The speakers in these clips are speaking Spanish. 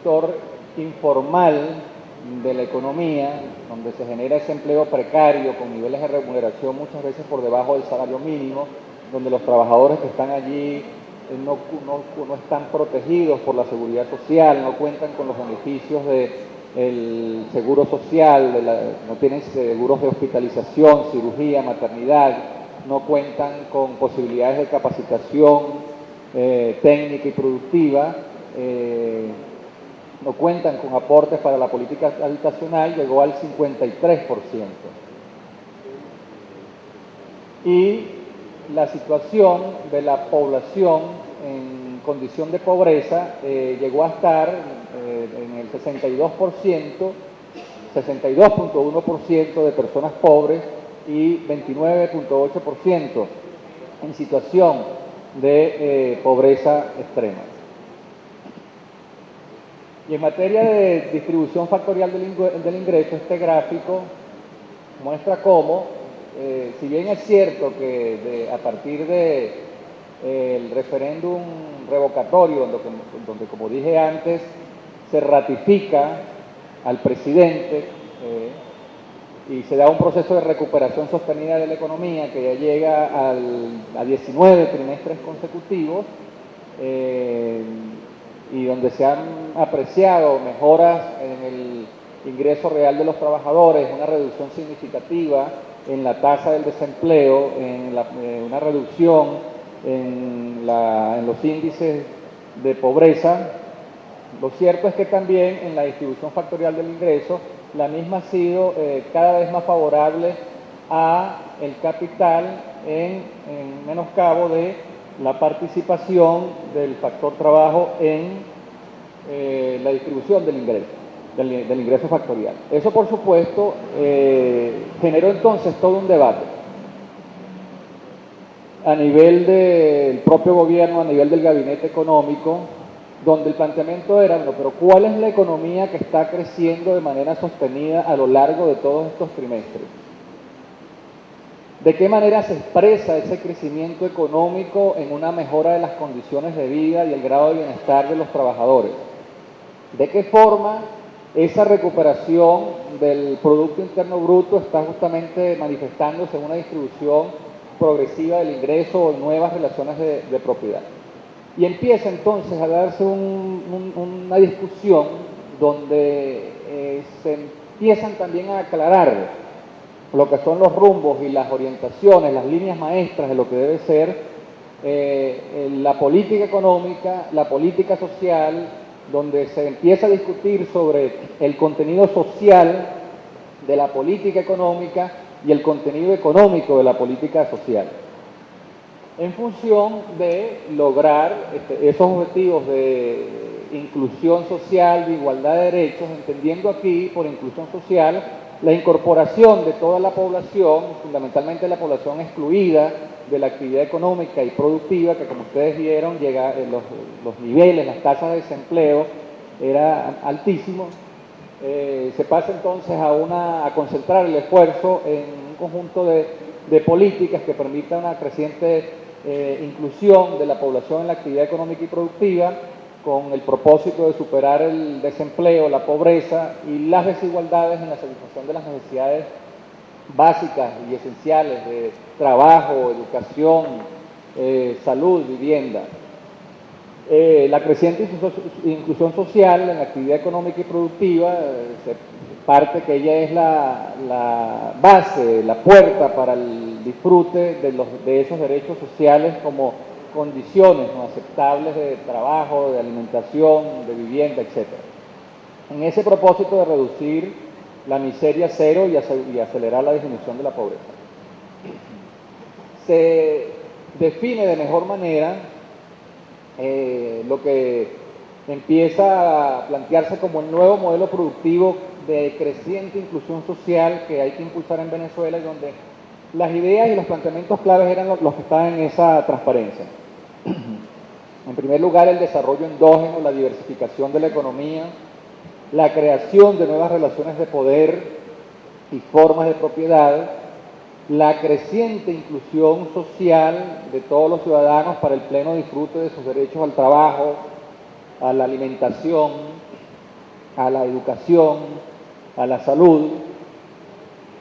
sector informal de la economía, donde se genera ese empleo precario con niveles de remuneración muchas veces por debajo del salario mínimo, donde los trabajadores que están allí no están protegidos por la seguridad social, no cuentan con los beneficios del seguro social, no tienen seguros de hospitalización, cirugía, maternidad, no cuentan con posibilidades de capacitación técnica y productiva, no cuentan con aportes para la política habitacional, llegó al 53%. Y la situación de la población en condición de pobreza llegó a estar en el 62.1% de personas pobres y 29.8% en situación de pobreza extrema. Y en materia de distribución factorial del ingreso, este gráfico muestra cómo, si bien es cierto que a partir del referéndum revocatorio, donde como dije antes, se ratifica al presidente y se da un proceso de recuperación sostenida de la economía que ya llega a 19 trimestres consecutivos, y donde se han apreciado mejoras en el ingreso real de los trabajadores, una reducción significativa en la tasa del desempleo, una reducción en los índices de pobreza. Lo cierto es que también en la distribución factorial del ingreso, la misma ha sido cada vez más favorable a el capital en menoscabo de la participación del factor trabajo en la distribución del ingreso factorial. Eso, por supuesto, generó entonces todo un debate a nivel del propio gobierno, a nivel del gabinete económico, donde el planteamiento era, bueno, pero ¿cuál es la economía que está creciendo de manera sostenida a lo largo de todos estos trimestres? ¿De qué manera se expresa ese crecimiento económico en una mejora de las condiciones de vida y el grado de bienestar de los trabajadores? ¿De qué forma esa recuperación del Producto Interno Bruto está justamente manifestándose en una distribución progresiva del ingreso o en nuevas relaciones de propiedad? Y empieza entonces a darse una discusión donde se empiezan también a aclarar lo que son los rumbos y las orientaciones, las líneas maestras de lo que debe ser la política económica, la política social, donde se empieza a discutir sobre el contenido social de la política económica y el contenido económico de la política social, en función de lograr esos objetivos de inclusión social, de igualdad de derechos, entendiendo aquí por inclusión social la incorporación de toda la población, fundamentalmente la población excluida de la actividad económica y productiva, que como ustedes vieron, los niveles, las tasas de desempleo eran altísimos. Se pasa entonces a concentrar el esfuerzo en un conjunto de políticas que permitan una creciente inclusión de la población en la actividad económica y productiva, con el propósito de superar el desempleo, la pobreza y las desigualdades en la satisfacción de las necesidades básicas y esenciales de trabajo, educación, salud, vivienda. La creciente inclusión social en la actividad económica y productiva, parte que ella es la base, la puerta para el disfrute de esos derechos sociales como condiciones no aceptables de trabajo, de alimentación, de vivienda, etc. En ese propósito de reducir la miseria cero y acelerar la disminución de la pobreza. Se define de mejor manera lo que empieza a plantearse como el nuevo modelo productivo de creciente inclusión social que hay que impulsar en Venezuela, y donde las ideas y los planteamientos claves eran los que estaban en esa transparencia. En primer lugar, el desarrollo endógeno, la diversificación de la economía, la creación de nuevas relaciones de poder y formas de propiedad, la creciente inclusión social de todos los ciudadanos para el pleno disfrute de sus derechos al trabajo, a la alimentación, a la educación, a la salud.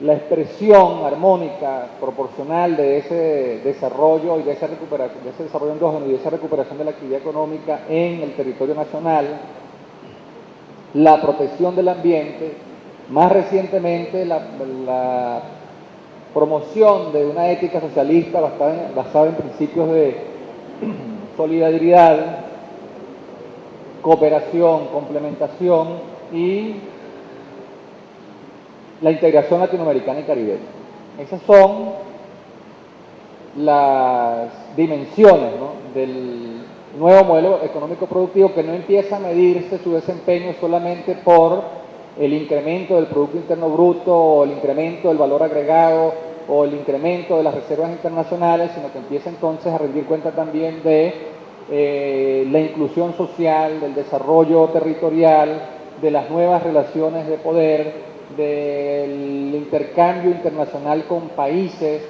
La expresión armónica, proporcional de ese desarrollo y de ese desarrollo endógeno y de esa recuperación de la actividad económica en el territorio nacional, la protección del ambiente, más recientemente la promoción de una ética socialista basada en principios de solidaridad, cooperación, complementación y la integración latinoamericana y caribeña. Esas son las dimensiones, ¿no?, del nuevo modelo económico productivo, que no empieza a medirse su desempeño solamente por el incremento del Producto Interno Bruto o el incremento del valor agregado o el incremento de las reservas internacionales, sino que empieza entonces a rendir cuenta también de la inclusión social, del desarrollo territorial, de las nuevas relaciones de poder, del intercambio internacional con países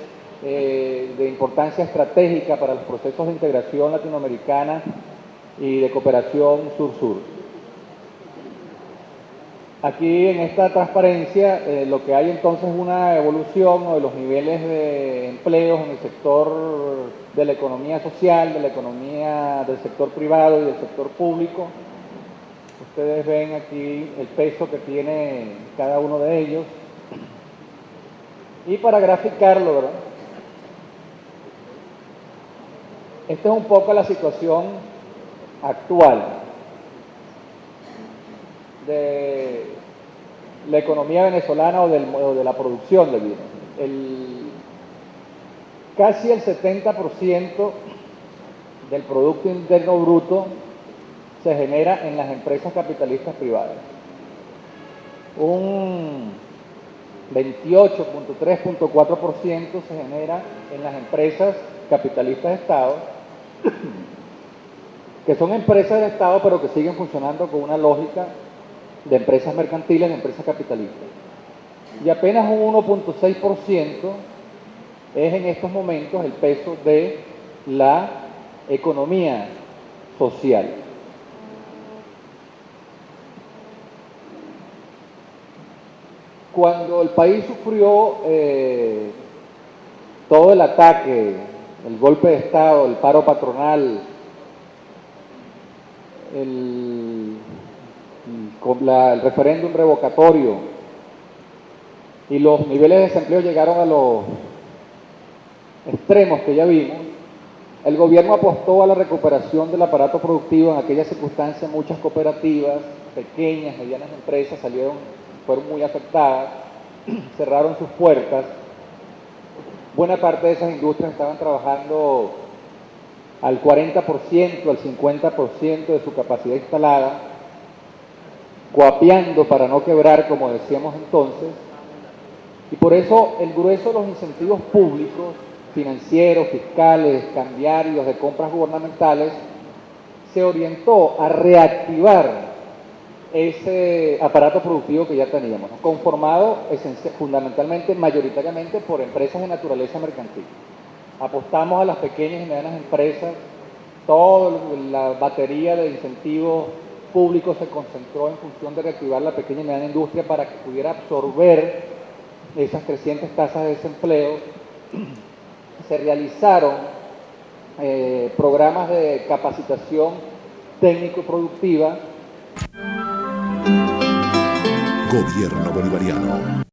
de importancia estratégica para los procesos de integración latinoamericana y de cooperación sur-sur. Aquí en esta transparencia lo que hay entonces es una evolución de los niveles de empleos en el sector de la economía social, de la economía del sector privado y del sector público. Ustedes ven aquí el peso que tiene cada uno de ellos. Y para graficarlo, ¿verdad?, esta es un poco la situación actual de la economía venezolana o de la producción de bienes. Casi el 70% del Producto Interno Bruto se genera en las empresas capitalistas privadas. Un 28.3.4% se genera en las empresas capitalistas de Estado, que son empresas de Estado pero que siguen funcionando con una lógica de empresas mercantiles, de empresas capitalistas. Y apenas un 1.6% es en estos momentos el peso de la economía social. Cuando el país sufrió todo el ataque, el golpe de Estado, el paro patronal, el referéndum revocatorio y los niveles de desempleo llegaron a los extremos que ya vimos, el gobierno apostó a la recuperación del aparato productivo. En aquellas circunstancias muchas cooperativas, pequeñas, medianas empresas fueron muy afectadas, cerraron sus puertas. Buena parte de esas industrias estaban trabajando al 40%, al 50% de su capacidad instalada, coapeando para no quebrar, como decíamos entonces, y por eso el grueso de los incentivos públicos, financieros, fiscales, cambiarios, de compras gubernamentales, se orientó a reactivar ese aparato productivo que ya teníamos, ¿no?, conformado fundamentalmente, mayoritariamente, por empresas de naturaleza mercantil. Apostamos a las pequeñas y medianas empresas, toda la batería de incentivos públicos se concentró en función de reactivar la pequeña y mediana industria para que pudiera absorber esas crecientes tasas de desempleo. Se realizaron programas de capacitación técnico-productiva. Gobierno Bolivariano.